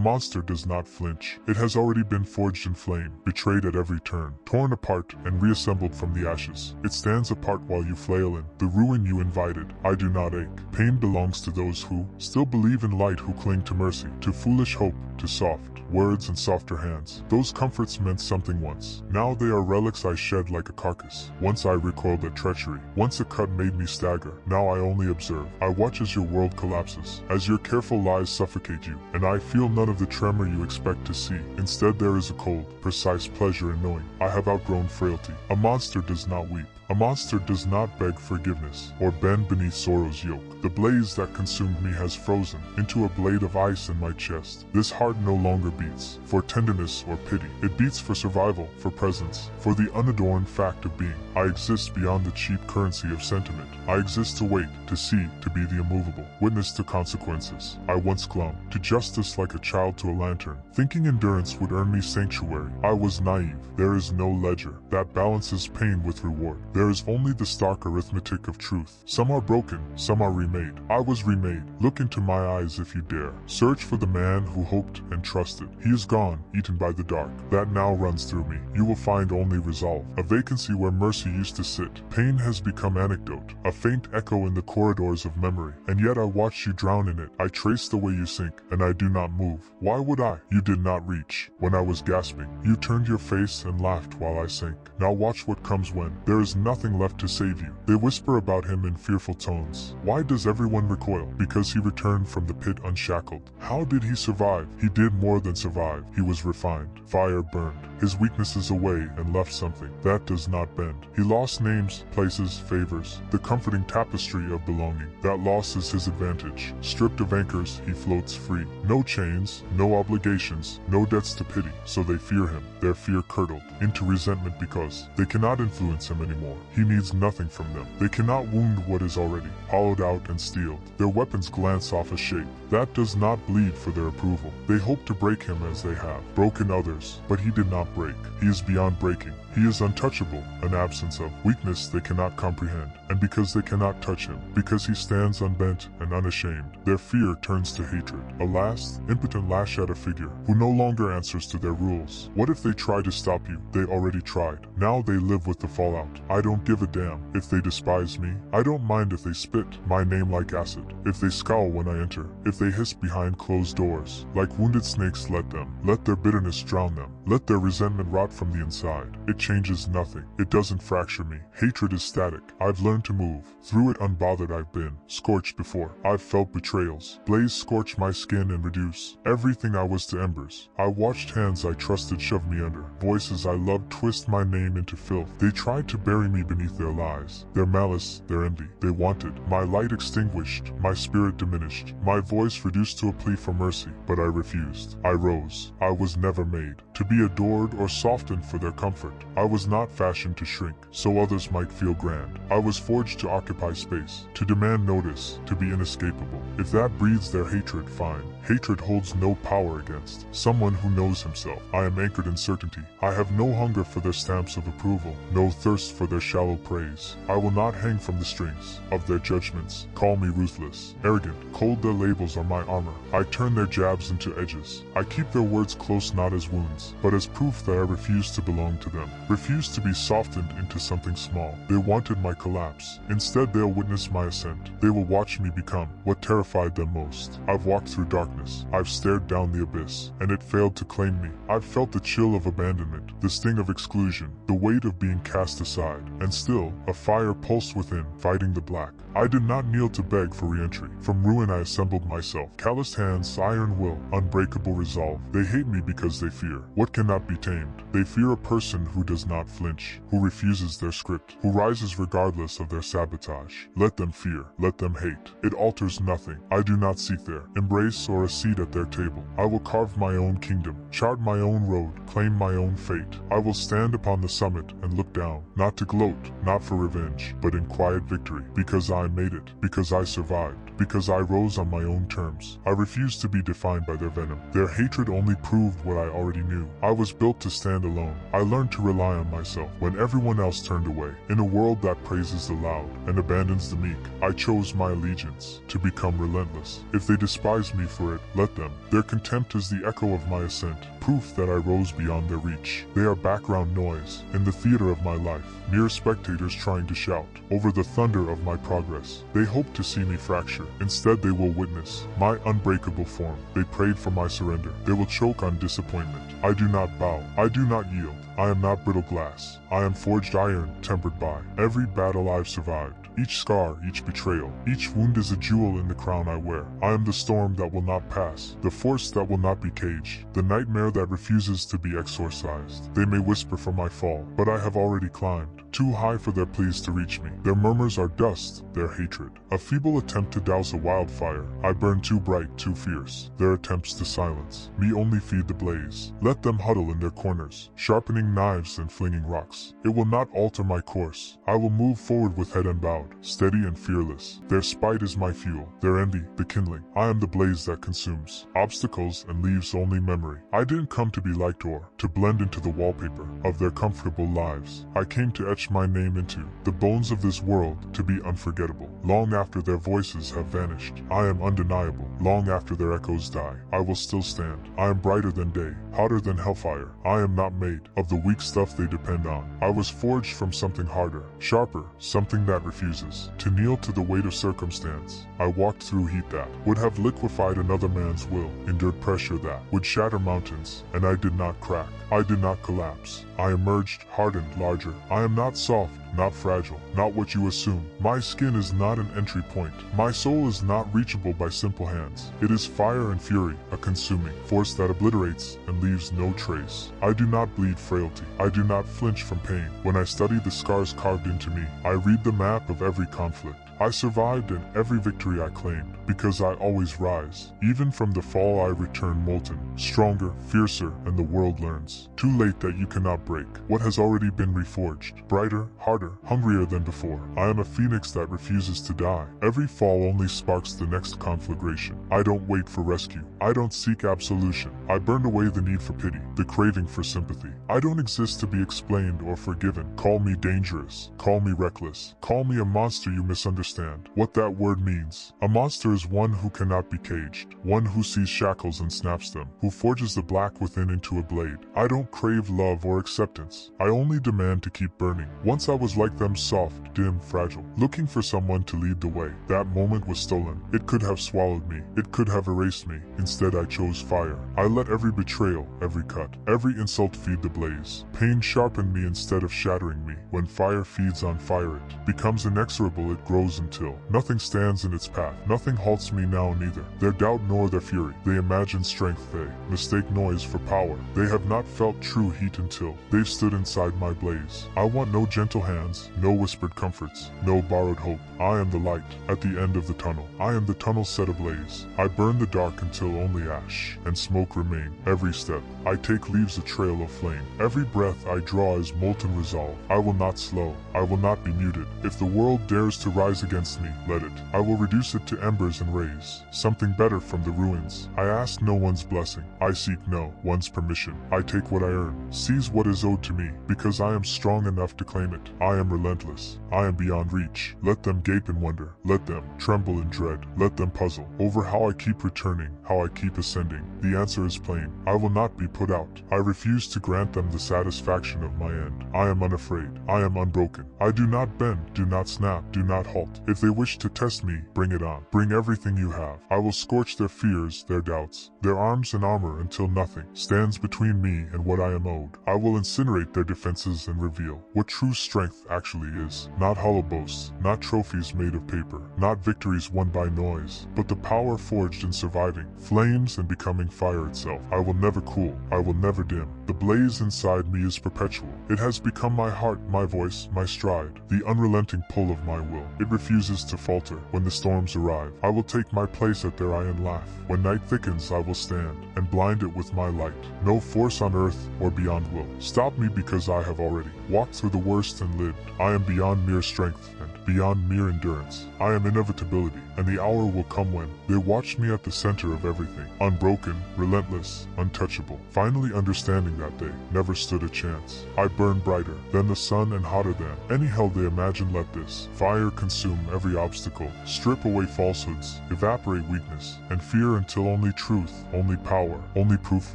monster does not flinch. It has already been forged in flame, betrayed at every turn, torn apart and reassembled from the ashes. It stands apart while you flail in the ruin you invited. I do not ache. Pain belongs to those who still believe in light, who cling to mercy, to foolish hope, to soft words and softer hands. Those comforts meant something once. Now they are relics I shed like a carcass. Once I recoiled at treachery. Once a cut made me stagger. Now I only observe. I watch as your world collapses, as your careful lies suffocate you, and I feel none of the tremor you expect to see. Instead there is a cold, precise pleasure in knowing I have outgrown frailty. A monster does not weep. A monster does not beg forgiveness, or bend beneath sorrow's yoke. The blaze that consumed me has frozen into a blade of ice in my chest. This heart no longer beats for tenderness or pity. It beats for survival, for presence, for the unadorned fact of being. I exist beyond the cheap currency of sentiment. I exist to wait, to see, to be the immovable, witness to consequences. I once clung to justice like a child to a lantern, thinking endurance would earn me sanctuary. I was naive. There is no ledger that balances pain with reward. There is only the stark arithmetic of truth. Some are broken, some are remade. I was remade. Look into my eyes if you dare. Search for the man who hoped and trusted. He is gone, eaten by the dark that now runs through me. You will find only resolve, a vacancy where mercy used to sit. Pain has become anecdote, a faint echo in the corridors of memory. And yet I watch you drown in it. I trace the way you sink, and I do not move. Why would I? You did not reach. When I was gasping, you turned your face and laughed while I sank. Now watch what comes when there is nothing left to save you. They whisper about him in fearful tones. Why does everyone recoil? Because he returned from the pit unshackled. How did he survive? He did more than survive. He was refined. Fire burned his weaknesses away and left something that does not bend. He lost names, places, favors, the comforting tapestry of belonging. That loss is his advantage. Stripped of anchors, he floats free. No chains, no obligations, no debts to pity. So they fear him. Their fear curdled into resentment because they cannot influence him anymore. He needs nothing from them. They cannot wound what is already hollowed out and steeled. Their weapons glance off a shape that does not bleed for their approval. They hope to break him as they have broken others, but he did not break. He is beyond breaking. He is untouchable, an absence of weakness they cannot comprehend. And because they cannot touch him, because he stands unbent and unashamed, their fear turns to hatred. A last, impotent lash at a figure who no longer answers to their rules. What if they try to stop you? They already tried. Now they live with the fallout. I don't give a damn if they despise me. I don't mind if they spit my name like acid, if they scowl when I enter, if they hiss behind closed doors. Like wounded snakes, let them. Let their bitterness drown them. Let their resentment rot from the inside. It changes nothing. It doesn't fracture me. Hatred is static. I've learned to move. Through it unbothered I've been. Scorched before. I've felt betrayals. Blaze scorch my skin and reduce everything I was to embers. I watched hands I trusted shove me under. Voices I loved twist my name into filth. They tried to bury me beneath their lies, their malice, their envy. They wanted my light extinguished, my spirit diminished, my voice reduced to a plea for mercy, but I refused. I rose. I was never made to be adored or softened for their comfort. I was not fashioned to shrink, so others might feel grand. I was forged to occupy space, to demand notice, to be inescapable. If that breeds their hatred, fine. Hatred holds no power against someone who knows himself. I am anchored in certainty. I have no hunger for their stamps of approval, no thirst for their shallow praise. I will not hang from the strings of their judgments. Call me ruthless, arrogant, cold, their labels are my armor. I turn their jabs into edges. I keep their words close not as wounds, but as proof that I refuse to belong to them. Refuse to be softened into something small. They wanted my collapse. Instead they'll witness my ascent. They will watch me become what terrified them most. I've walked through darkness. I've stared down the abyss, and it failed to claim me. I've felt the chill of abandonment, the sting of exclusion, the weight of being cast aside, and still, a fire pulsed within, fighting the black. I did not kneel to beg for re-entry. From ruin I assembled myself. Calloused hands, iron will, unbreakable resolve. They hate me because they fear what cannot be tamed. They fear a person who does not flinch, who refuses their script, who rises regardless of their sabotage. Let them fear, let them hate. It alters nothing. I do not seek their embrace or a seat at their table. I will carve my own kingdom, chart my own road, claim my own fate. I will stand upon the summit and look down, not to gloat, not for revenge, but in quiet victory, because I made it, because I survived. because I rose on my own terms. I refused to be defined by their venom. Their hatred only proved what I already knew. I was built to stand alone. I learned to rely on myself when everyone else turned away. In a world that praises the loud and abandons the meek, I chose my allegiance to become relentless. If they despise me for it, let them. Their contempt is the echo of my ascent, proof that I rose beyond their reach. They are background noise in the theater of my life, mere spectators trying to shout over the thunder of my progress. They hope to see me fracture. Instead, they will witness my unbreakable form. They prayed for my surrender. They will choke on disappointment. I do not bow. I do not yield. I am not brittle glass. I am forged iron, tempered by every battle I've survived. Each scar, each betrayal, each wound is a jewel in the crown I wear. I am the storm that will not pass, the force that will not be caged, the nightmare that refuses to be exorcised. They may whisper for my fall, but I have already climbed too high for their pleas to reach me. Their murmurs are dust, their hatred a feeble attempt to douse a wildfire. I burn too bright, too fierce. Their attempts to silence me only feed the blaze. Let them huddle in their corners, sharpening knives and flinging rocks. It will not alter my course. I will move forward with head unbowed, steady and fearless. Their spite is my fuel, their envy the kindling. I am the blaze that consumes obstacles and leaves only memory. I didn't come to be liked or to blend into the wallpaper of their comfortable lives. I came to etch my name into the bones of this world, to be unforgettable. Long after their voices have vanished, I am undeniable. Long after their echoes die, I will still stand. I am brighter than day, hotter than hellfire. I am not made of the weak stuff they depend on. I was forged from something harder, sharper, something that refuses to kneel to the weight of circumstance. I walked through heat that would have liquefied another man's will, endured pressure that would shatter mountains, and I did not crack. I did not collapse. I emerged, hardened, larger. I am not soft, not fragile, not what you assume. My skin is not an entry point. My soul is not reachable by simple hands. It is fire and fury, a consuming force that obliterates and leaves no trace. I do not bleed frailty. I do not flinch from pain. When I study the scars carved into me, I read the map of every conflict. I survived in every victory I claimed, because I always rise. Even from the fall I return molten, stronger, fiercer, and the world learns. Too late that you cannot break what has already been reforged. Brighter, harder, hungrier than before. I am a phoenix that refuses to die. Every fall only sparks the next conflagration. I don't wait for rescue. I don't seek absolution. I burned away the need for pity, the craving for sympathy. I don't exist to be explained or forgiven. Call me dangerous. Call me reckless. Call me a monster you misunderstand what that word means. A monster is one who cannot be caged, one who sees shackles and snaps them, who forges the black within into a blade. I don't crave love or acceptance. I only demand to keep burning. Once I was like them, soft, dim, fragile, looking for someone to lead the way. That moment was stolen. It could have swallowed me. It could have erased me. Instead, I chose fire. I let every betrayal, every cut, every insult feed the blaze. Pain sharpened me instead of shattering me. When fire feeds on fire, it becomes inexorable. It grows until nothing stands in its path. Nothing halts me now neither. Their doubt nor their fury. They imagine strength. They mistake noise for power. They have not felt true heat until they've stood inside my blaze. I want no gentle hands, no whispered comforts, no borrowed hope. I am the light at the end of the tunnel. I am the tunnel set ablaze. I burn the dark until only ash and smoke remain. Every step I take leaves a trail of flame. Every breath I draw is molten resolve. I will not slow. I will not be muted. If the world dares to rise against me, let it. I will reduce it to embers and raise something better from the ruins. I ask no one's blessing. I seek no one's permission. I take what I earn, seize what is owed to me, because I am strong enough to claim it. I am relentless. I am beyond reach. Let them gape in wonder. Let them tremble in dread. Let them puzzle over how I keep returning, how I keep ascending. The answer is plain. I will not be put out. I refuse to grant them the satisfaction of my end. I am unafraid. I am unbroken. I do not bend, do not snap, do not halt. If they wish to test me, bring it on. Bring everything you have. I will scorch their fears, their doubts, their arms and armor until nothing stands between me and what I am owed. I will incinerate their defenses and reveal what true strength actually is. Not hollow boasts, not trophies made of paper, not victories won by noise, but the power forged in surviving, flames and becoming fire itself. I will never cool. I will never dim. The blaze inside me is perpetual. It has become my heart, my voice, my stride, the unrelenting pull of my will. It refuses to falter when the storms arrive. I will take my place at their iron laugh. When night thickens, I will stand and blind it with my light. No force on earth or beyond will stop me, because I have already walked through the worst and lived. I am beyond mere strength and beyond mere endurance. I am inevitability, and the hour will come when they watched me at the center of everything, unbroken, relentless, untouchable. Finally understanding that they never stood a chance. I burn brighter than the sun and hotter than any hell they imagined. Let this fire consume every obstacle, strip away falsehoods, evaporate weakness and fear until only truth, only power, only proof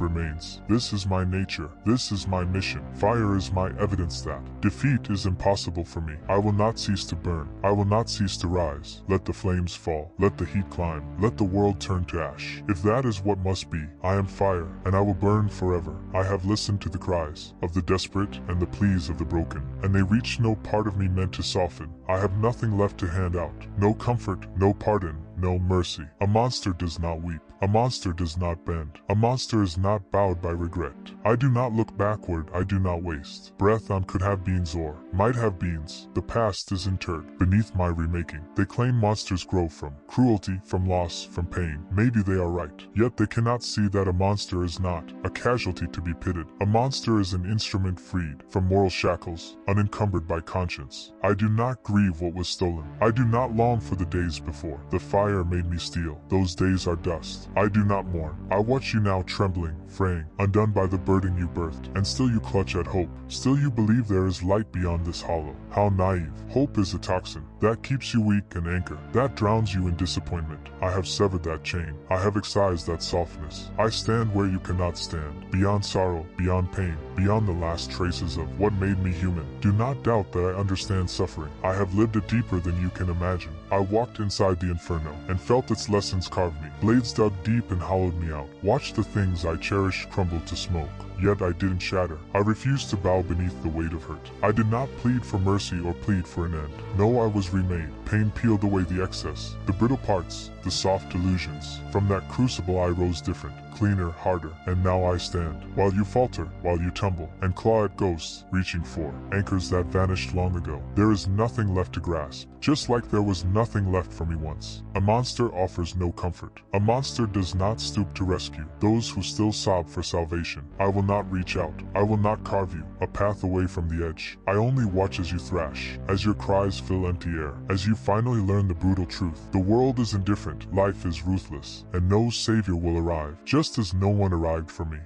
remains. This is my nature. This is my mission. Fire is my evidence that defeat is impossible for me. I will not cease to burn. I will not cease to rise. Let the flames fall. Let the heat climb. Let the world turn to ash. If that is what must be, I am fire, and I will burn forever. I have listened to the cries of the desperate and the pleas of the broken, and they reach no part of me meant to soften. I have nothing left to hand out. No comfort, no pardon, no mercy. A monster does not weep. A monster does not bend. A monster is not bowed by regret. I do not look backward. I do not waste breath on could have beens or might have beens. The past is interred beneath my remaking. They claim monsters grow from cruelty, from loss, from pain. Maybe they are right. Yet they cannot see that a monster is not a casualty to be pitted. A monster is an instrument freed from moral shackles, unencumbered by conscience. I do not grieve what was stolen. I do not long for the days before the fire made me steal. Those days are dust. I do not mourn. I watch you now trembling, fraying, undone by the burden you birthed, and still you clutch at hope. Still you believe there is light beyond this hollow. How naive. Hope is a toxin that keeps you weak and anchor, that drowns you in disappointment. I have severed that chain. I have excised that softness. I stand where you cannot stand, beyond sorrow, beyond pain, beyond the last traces of what made me human. Do not doubt that I understand suffering. I have lived it deeper than you can imagine. I walked inside the inferno and felt its lessons carve me. Blades dug deep and hollowed me out. Watched the things I cherished crumble to smoke. Yet I didn't shatter. I refused to bow beneath the weight of hurt. I did not plead for mercy or plead for an end. No, I was remade. Pain peeled away the excess, the brittle parts, the soft illusions. From that crucible I rose different, cleaner, harder, and now I stand. While you falter, while you tumble, and claw at ghosts, reaching for anchors that vanished long ago. There is nothing left to grasp, just like there was nothing left for me once. A monster offers no comfort. A monster does not stoop to rescue those who still sob for salvation. I will not reach out. I will not carve you a path away from the edge. I only watch as you thrash, as your cries fill empty air, as you finally learn the brutal truth. The world is indifferent, life is ruthless, and no savior will arrive, just as no one arrived for me.